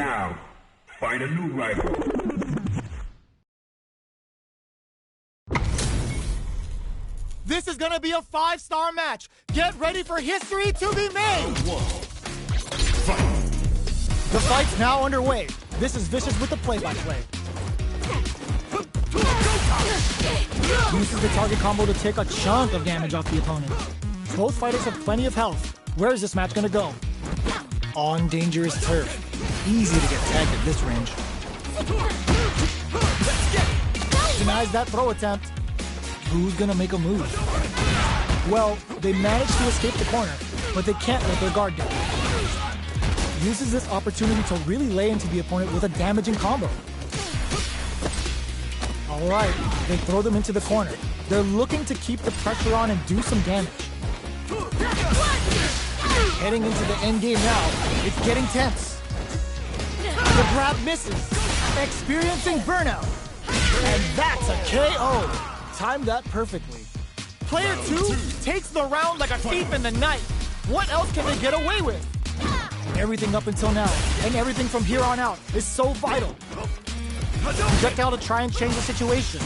Now, find a new rival. This is gonna be a 5-star match. Get ready for history to be made. The fight's now underway. This is Vicious with the play-by-play. Uses the target combo to take a chunk of damage off the opponent. Both fighters have plenty of health. Where is this match gonna go? On dangerous turf. Easy to get tagged at this range. Denies that throw attempt. Who's gonna make a move? Well, they managed to escape the corner, but they can't let their guard down. Uses this opportunity to really lay into the opponent with a damaging combo. Alright, they throw them into the corner. They're looking to keep the pressure on and do some damage. Heading into the end game now, it's getting tense. The grab misses, experiencing burnout. And that's a KO. Timed that perfectly. Player 2 takes the round like a thief in the night. What else can they get away with? Everything up until now, and everything from here on out, is so vital. Projectile to try and change the situation.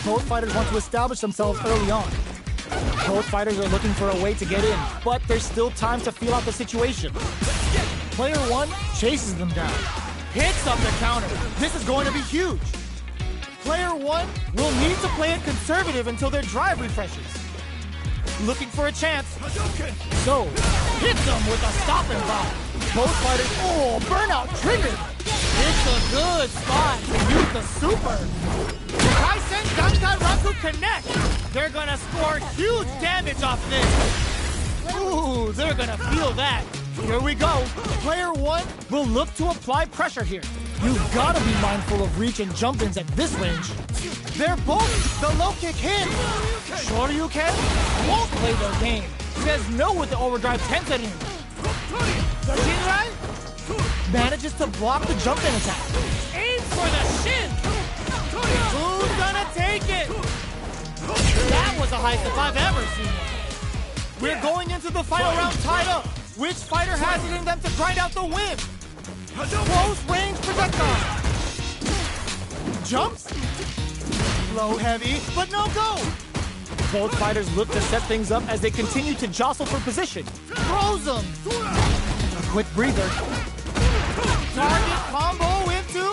Both fighters want to establish themselves early on. Both fighters are looking for a way to get in, but there's still time to feel out the situation. Player 1 chases them down. Hits up the counter. This is going to be huge. Player 1 will need to play it conservative until their drive refreshes. Looking for a chance. So, hits them with a stop and drop. Both fighters, burnout triggered. It's a good spot to use the super. Kaisen Dankai Raku connect. They're gonna score huge damage off this. Ooh, they're gonna feel that. Here we go. Player 1 will look to apply pressure here. You've gotta be mindful of reach and jump-ins at this range. They're both the low kick hit. Shoryuken won't play their game. Says no with the overdrive Tenserin. The Jinrai manages to block the jump-in attack. Aims for the shin. Who's gonna take it? That was the highest if I've ever seen it. We're going into the final round tied up. Which fighter has it in them to grind out the win? Close range projectile. Jumps. Low heavy, but no go. Both fighters look to set things up as they continue to jostle for position. Throws them. A quick breather. Target combo into.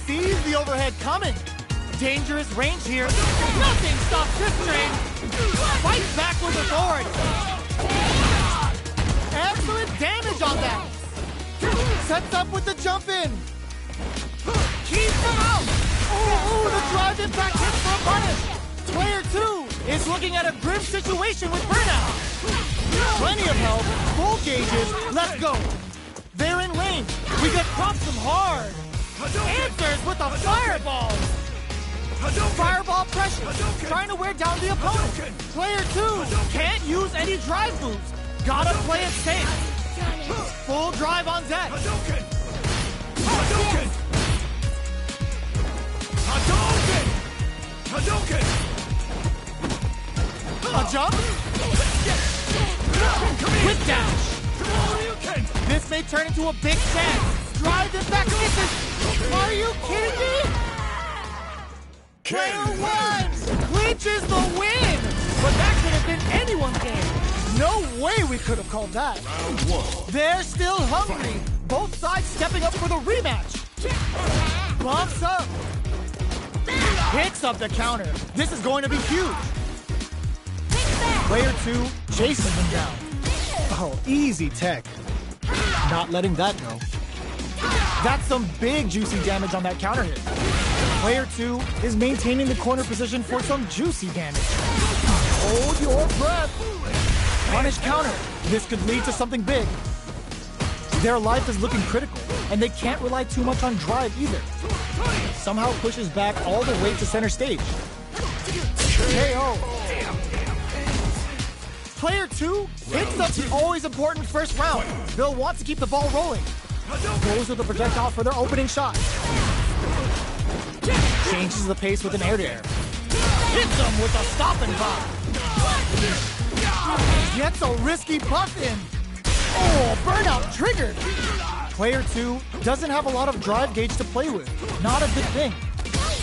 Sees the overhead coming. Dangerous range here. Nothing stops this train. Fights back with authority. Excellent damage on that. Sets up with the jump in. Keeps them out. Ooh, the drive impact hits for a punish. Player 2 is looking at a grim situation with burnout. Plenty of health, full gauges, let's go. They're in range. We could prop them hard. Answers with the fireballs. Fireball pressure, trying to wear down the opponent. Player 2 can't use any drive moves. Gotta play it safe. Full drive on deck. A jump. Quick dash. This may turn into a big chance. Drive impact misses. Are you kidding me? Player 1 clinches the win. But that could have been anyone's game. No way we could have called that. They're still hungry. Both sides stepping up for the rematch. Bumps up. Hits up the counter. This is going to be huge. Player 2 chases them down. Oh, easy tech. Not letting that go. That's some big juicy damage on that counter hit. Player 2 is maintaining the corner position for some juicy damage. Hold your breath. Punish counter. This could lead to something big. Their life is looking critical, and they can't rely too much on drive either. Somehow pushes back all the way to center stage. KO. Player 2 hits up the always important first round. They'll want to keep the ball rolling. Goes with the projectile for their opening shot. Changes the pace with an air-to-air. Hits them with a stop and pop. Gets a risky buff in. Oh, burnout triggered. Player 2 doesn't have a lot of drive gauge to play with. Not a good thing.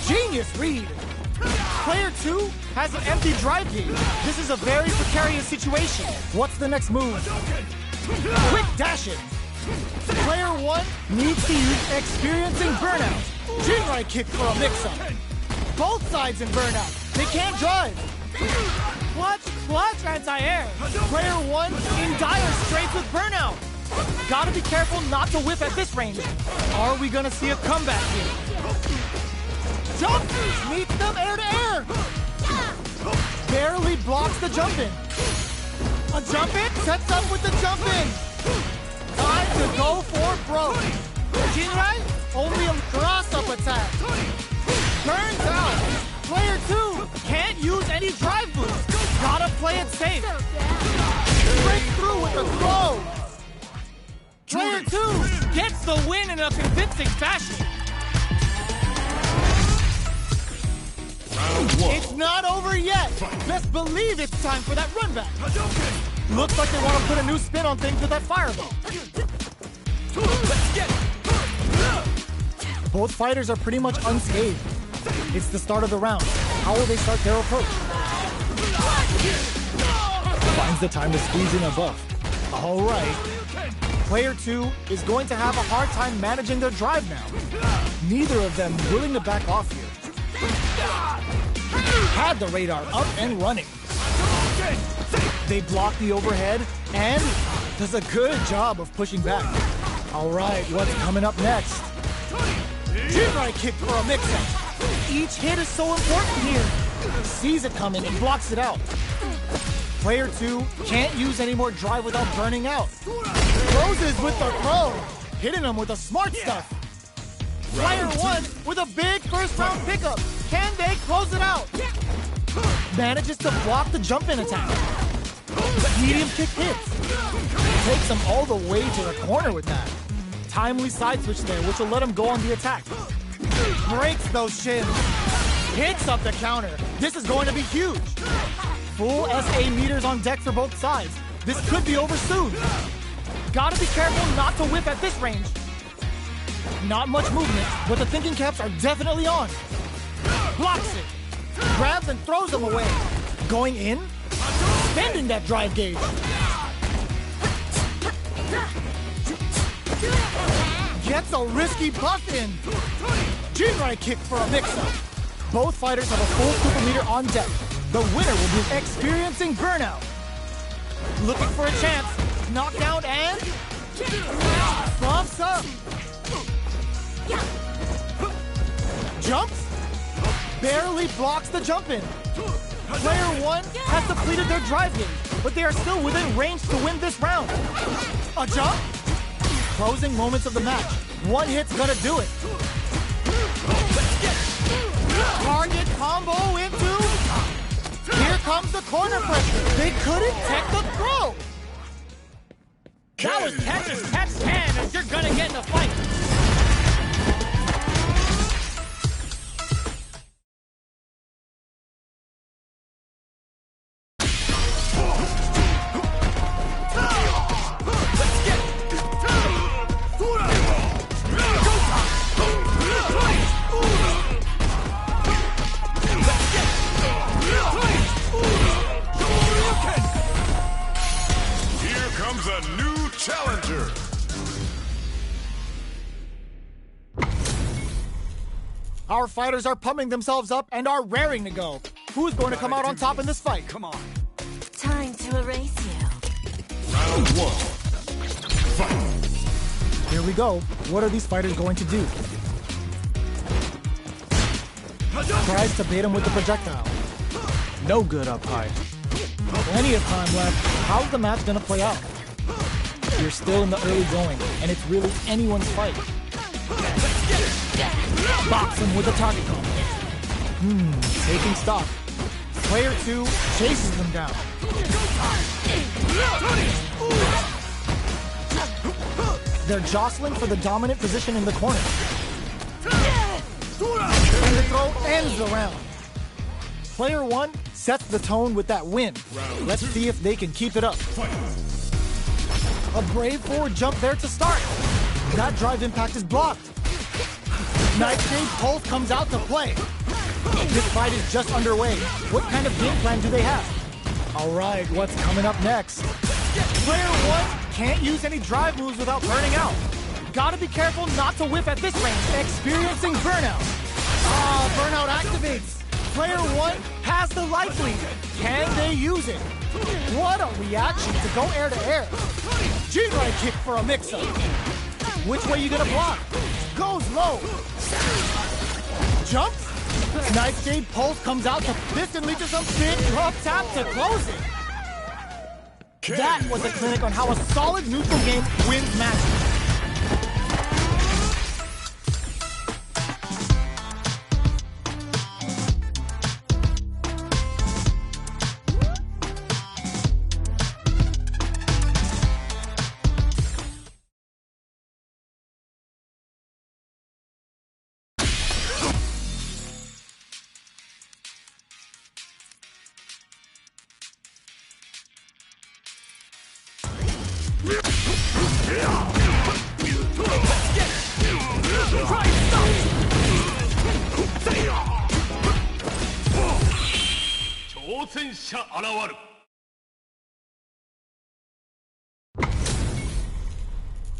Genius read! Player 2 has an empty drive gauge. This is a very precarious situation. What's the next move? Quick dash in. Player 1 needs to use experiencing burnout. JURI kick for a mix-up. Both sides in burnout. They can't drive. Clutch, anti-air. Player 1 in dire straits with burnout. Gotta be careful not to whiff at this range. Are we gonna see a comeback here? Jump! Meets them air to air! Barely blocks the jump in. A jump in? Sets up with the jump in. Time to go for broke. JURI, only a cross-up attack. Turns out, player 2 can't use any drive boost. Gotta play it safe. Break through with the throw. Player 2 gets the win in a convincing fashion. It's not over yet. Best believe it's time for that run back. Looks like they want to put a new spin on things with that fireball. Both fighters are pretty much unscathed. It's the start of the round. How will they start their approach? Finds the time to squeeze in a buff. All right. Player 2 is going to have a hard time managing their drive now. Neither of them willing to back off here. Had the radar up and running. They block the overhead and does a good job of pushing back. All right, what's coming up next? JURI kick for a mix-up. Each hit is so important here. Sees it coming and blocks it out. Player 2 can't use any more drive without burning out. Closes with the throw, hitting him with the smart stuff. Player 1 with a big first round pickup. Can they close it out? Manages to block the jump-in attack. Medium kick hits. Takes him all the way to the corner with that. Timely side switch there, which will let him go on the attack. Breaks those shins. Hits up the counter. This is going to be huge. Full SA meters on deck for both sides. This could be over soon. Gotta be careful not to whip at this range. Not much movement, but the thinking caps are definitely on. Blocks it. Grabs and throws them away. Going in. Spending that drive gauge. Gets a risky buff in. JURI kick for a mix-up. Both fighters have a full super meter on deck. The winner will be experiencing burnout. Looking for a chance. Knockdown and bumps up. Jumps. Barely blocks the jump in. Player 1 has depleted their drive gauge, but they are still within range to win this round. A jump. Closing moments of the match. One hit's gonna do it. Target combo into. Here comes the corner pressure. They couldn't tech the throw. That was catch as catch can, and you're gonna get in a fight. Our fighters are pumping themselves up and are raring to go. Who's going to come out on top in this fight? Come on. Time to erase you. Round 1. Fight. Here we go. What are these fighters going to do? Tries to bait him with the projectile. No good up high. Plenty of time left. How's the match going to play out? You're still in the early going, and it's really anyone's fight. Box him with a target combo. Taking stock. Player 2 chases them down. They're jostling for the dominant position in the corner. And the throw ends the round. Player 1 sets the tone with that win. Let's see if they can keep it up. A brave forward jump there to start. That drive impact is blocked. Nightshade Pulse comes out to play. This fight is just underway. What kind of game plan do they have? All right, what's coming up next? Player 1 can't use any drive moves without burning out. Gotta be careful not to whiff at this range. Experiencing burnout. Burnout activates. Player 1 has the life lead. Can they use it? What a reaction to go air to air. JURI kick for a mix-up. Which way you gonna block? Goes low. Jump. Nightshade Pulse comes out to this and leads to some big drop tap to close it. That was a clinic on how a solid neutral game wins matches.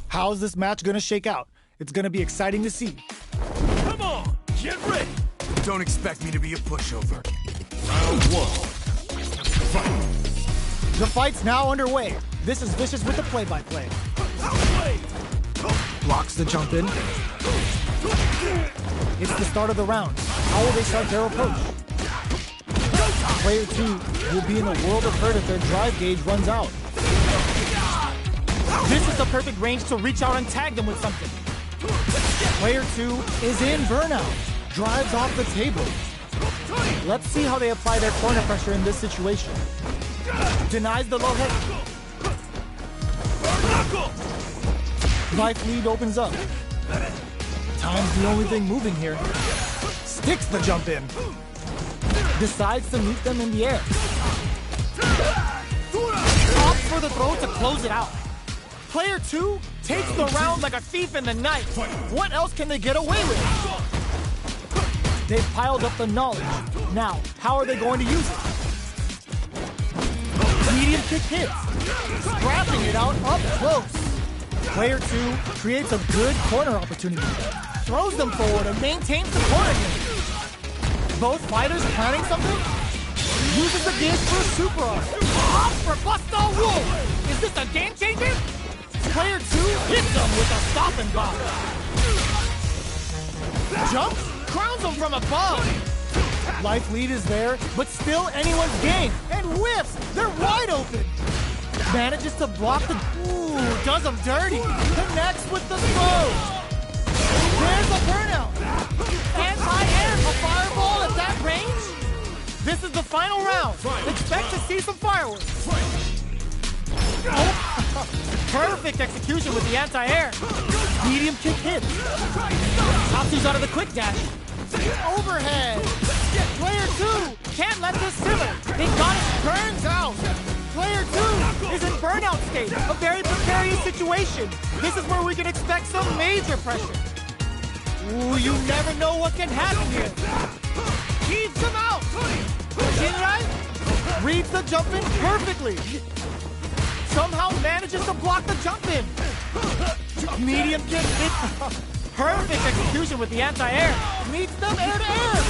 How's this match gonna shake out? It's gonna be exciting to see. Come on, get ready. Don't expect me to be a pushover. Round 1. Fight. The fight's now underway. This is Vicious with the play-by-play. Blocks the jump in. It's the start of the round. How will they start their approach? Player 2 will be in a world of hurt if their drive gauge runs out. This is the perfect range to reach out and tag them with something. Player 2 is in burnout. Drives off the table. Let's see how they apply their corner pressure in this situation. Denies the low head. Life lead opens up. Time's the only thing moving here. Sticks the jump in. Decides to meet them in the air. Opts for the throw to close it out. Player 2 takes the round like a thief in the night. What else can they get away with? They've piled up the knowledge. Now, how are they going to use it? Medium kick hits. Scrapping it out up close. Player 2 creates a good corner opportunity. Throws them forward and maintains the corner game. Both fighters planning something? Uses the gauge for a super arm. Ops for Busta Wolf! Is this a game changer? Player 2 hits them with a stop and block. Jumps, crowns them from above. Life lead is there, but still anyone's game. And whiffs, they're wide open. Manages to block the... Ooh, does them dirty. Connects with the throw. There's a burnout. Anti-air, a fireball at that range? This is the final round. Expect to see some fireworks. Oh. Perfect execution with the anti-air. Medium kick hit. Tatsu's out of the quick dash. Overhead. Player 2 can't let this simmer. They got it. Burns out. Player 2 is in burnout state. A very precarious situation. This is where we can expect some major pressure. Ooh, you never know what can happen here. Keeps him out. Shinrai reads the jump in perfectly. Somehow manages to block the jump in. Medium kick hit. Perfect execution with the anti-air. Meets them air to air.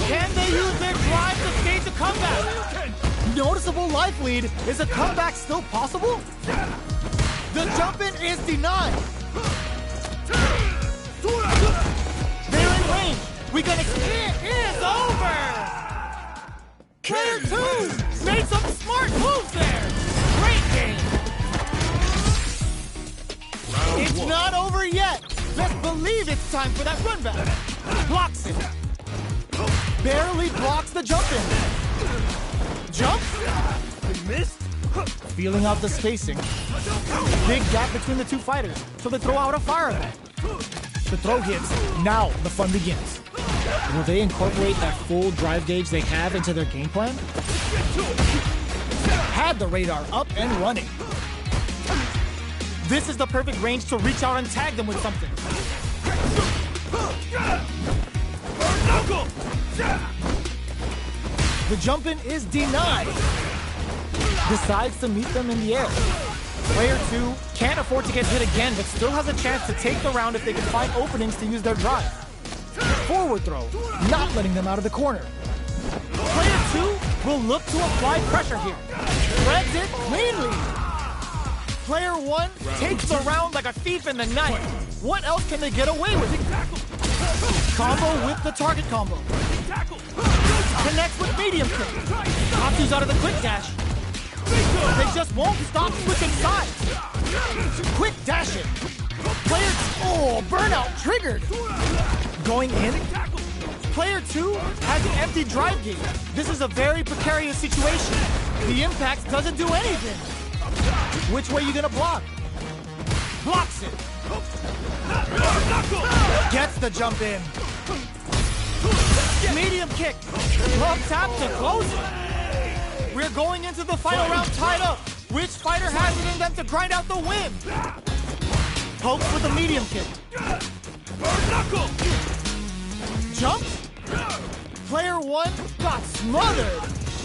Can they use their drive to stage a comeback? Noticeable life lead. Is a comeback still possible? The jump in is denied. They're in range. We can it is over. Player 2 made some smart moves there. Great game. It's not over yet. Let's believe it's time for that run back. Blocks it. Barely blocks the jump in. Jump. Missed. Feeling out the spacing. Big gap between the two fighters, so they throw out a fireball. The throw hits. Now the fun begins. Will they incorporate that full drive gauge they have into their game plan? Had the radar up and running. This is the perfect range to reach out and tag them with something. The jump in is denied. Decides to meet them in the air. Player 2 can't afford to get hit again, but still has a chance to take the round if they can find openings to use their drive. Forward throw, not letting them out of the corner. Player 2 will look to apply pressure here. Threads it cleanly. Player 1 takes the round like a thief in the night. What else can they get away with? Combo with the target combo. Connects with medium kick. Natsu's out of the quick dash. They just won't stop switching sides. Quick dash it. Player, oh, burnout triggered. Going in. Player 2 has an empty drive gate. This is a very precarious situation. The impact doesn't do anything. Which way you gonna block? Blocks it. Gets the jump in. Medium kick. Love tap to close it. We're going into the final round tied up. Which fighter has it in them to grind out the win? Pokes with a medium kick. Jumps. Player 1 got smothered.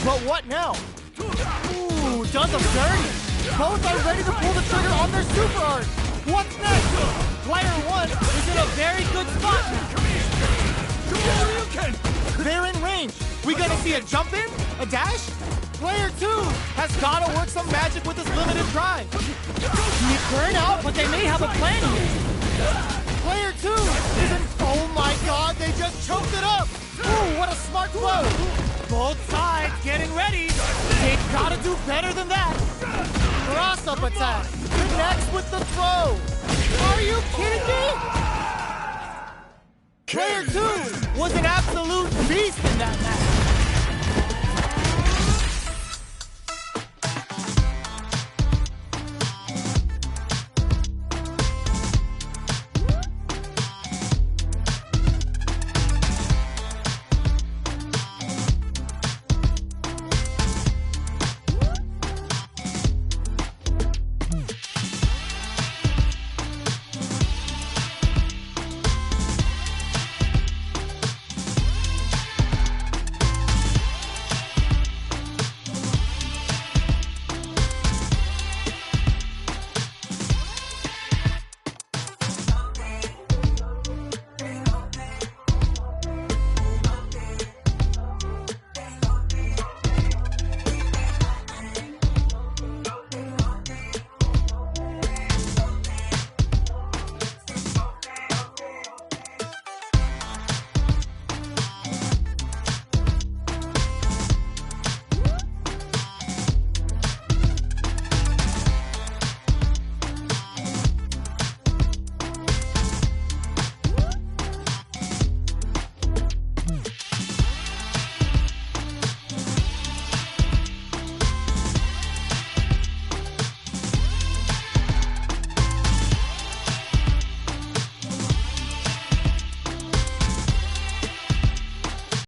But what now? Ooh, does them dirty. Both are ready to pull the trigger on their super art. What's next? Player 1 is in a very good spot now. They're in range. We gonna see a jump in? A dash? Player 2 has gotta work some magic with his limited drive. Need burnout, but they may have a plan here. Player 2 isn't. Oh my god, they just choked it up. Ooh, what a smart throw. Both sides getting ready. They gotta do better than that. Cross-up attack. Connects with the throw. Are you kidding me? Player 2 was an absolute beast in that match.